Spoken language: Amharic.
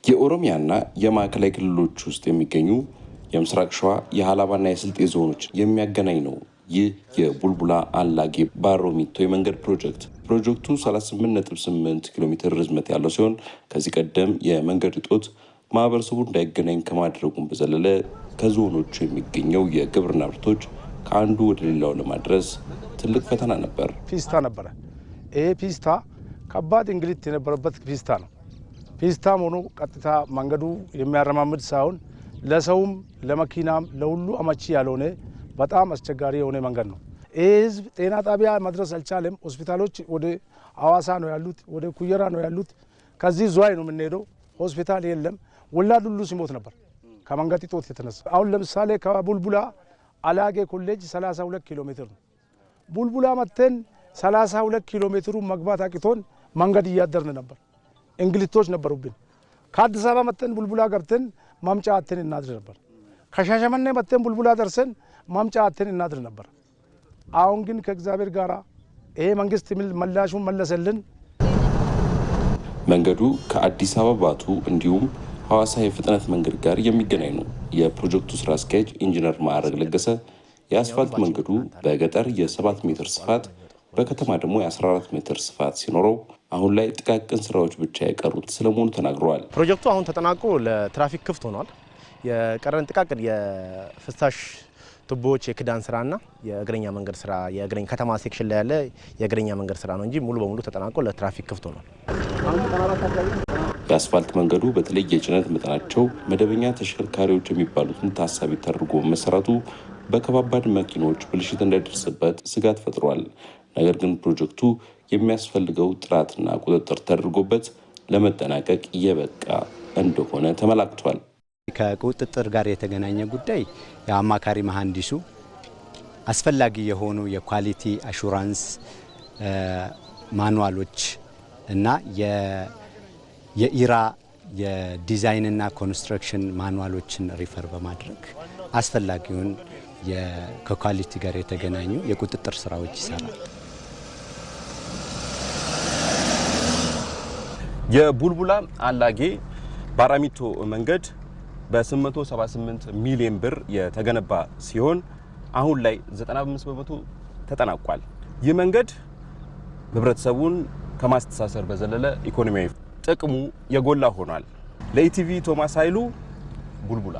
የኦሮሚያና የማዕከላዊ ክልሎች ውስጥ የሚገኙ የምስራቅ ሸዋ የሃላባና የስልጤ ዞኖች የሚያገናኝ ነው። ይህ የቡልቡላ አላጌ ባሮሚቶ የመንገድ ፕሮጀክቱ 38.8 ኪሎ ሜትር ርዝመት ያለው ሲሆን ከዚህ ቀደም የመንገድ እጦት ማህበረሰቡ እንዳይገናኝ ከማድረጉም በዘለለ ከዞኖቹ የሚገኘው የግብርና ምርቶች ከአንዱ ወደ ሌላው ለማድረስ ትልቅ ፈተና ነበር። ፒስታ ነበረ። ይሄ ፒስታ ከባድ እንግልት የነበረበት ፒስታ ነው። ፒስታም ሆኖ ቀጥታ መንገዱ የሚያረማምድ ሳይሆን ለሰውም ለመኪናም ለሁሉ አመቺ ያልሆነ በጣም አስቸጋሪ የሆነ መንገድ ነው። ይህ ህዝብ ጤና ጣቢያ መድረስ አልቻለም። ሆስፒታሎች ወደ አዋሳ ነው ያሉት፣ ወደ ኩየራ ነው ያሉት። ከዚህ ዙዋይ ነው የምንሄደው። ሆስፒታል የለም። ወላድ ሁሉ ሲሞት ነበር ከመንገድ እጦት የተነሳ። አሁን ለምሳሌ ከቡልቡላ አላጌ ኮሌጅ 32 ኪሎ ሜትር ነው። ቡልቡላ መተን 32 ኪሎ ሜትሩ መግባት አቅቶን መንገድ እያደርን ነበር። እንግልቶች ነበሩብን። ከአዲስ አበባ መተን ቡልቡላ ገብተን ማምጫ አተን እናድር ነበር። ከሻሸመኔ መተን ቡልቡላ ደርሰን ማምጫ አተን እናድር ነበር። አሁን ግን ከእግዚአብሔር ጋር ይሄ መንግስት ምላሹን መለሰልን። መንገዱ ከአዲስ አበባ ባቱ እንዲሁም ሐዋሳ የፍጥነት መንገድ ጋር የሚገናኝ ነው። የፕሮጀክቱ ስራ አስኪያጅ ኢንጂነር ማዕረግ ለገሰ የአስፋልት መንገዱ በገጠር የ7 ሜትር ስፋት በከተማ ደግሞ የ14 ሜትር ስፋት ሲኖረው አሁን ላይ ጥቃቅን ስራዎች ብቻ የቀሩት ስለመሆኑ ተናግረዋል። ፕሮጀክቱ አሁን ተጠናቆ ለትራፊክ ክፍት ሆኗል። የቀረን ጥቃቅን የፍሳሽ ቱቦዎች የክዳን ስራና የእግረኛ መንገድ ስራ የእግረኛ ከተማ ሴክሽን ላይ ያለ የእግረኛ መንገድ ስራ ነው እንጂ ሙሉ በሙሉ ተጠናቆ ለትራፊክ ክፍት ሆኗል። የአስፋልት መንገዱ በተለይ የጭነት መጠናቸው መደበኛ ተሽከርካሪዎች የሚባሉትን ታሳቢ ተደርጎ መሰራቱ በከባባድ መኪኖች ብልሽት እንዳይደርስበት ስጋት ፈጥሯል። ነገር ግን ፕሮጀክቱ የሚያስፈልገው ጥራትና ቁጥጥር ተደርጎበት ለመጠናቀቅ እየበቃ እንደሆነ ተመላክቷል። ከቁጥጥር ጋር የተገናኘ ጉዳይ የአማካሪ መሐንዲሱ አስፈላጊ የሆኑ የኳሊቲ አሹራንስ ማኑዋሎች እና የኢራ የዲዛይንና ኮንስትራክሽን ማኑዋሎችን ሪፈር በማድረግ አስፈላጊውን ከኳሊቲ ጋር የተገናኙ የቁጥጥር ስራዎች ይሰራል። የቡልቡላ አላጌ ባራሚቶ መንገድ በ878 ሚሊዮን ብር የተገነባ ሲሆን አሁን ላይ 95 በመቶ ተጠናቋል። ይህ መንገድ ህብረተሰቡን ከማስተሳሰር በዘለለ ኢኮኖሚያዊ ጥቅሙ የጎላ ሆኗል። ለኢቲቪ ቶማስ ኃይሉ ቡልቡላ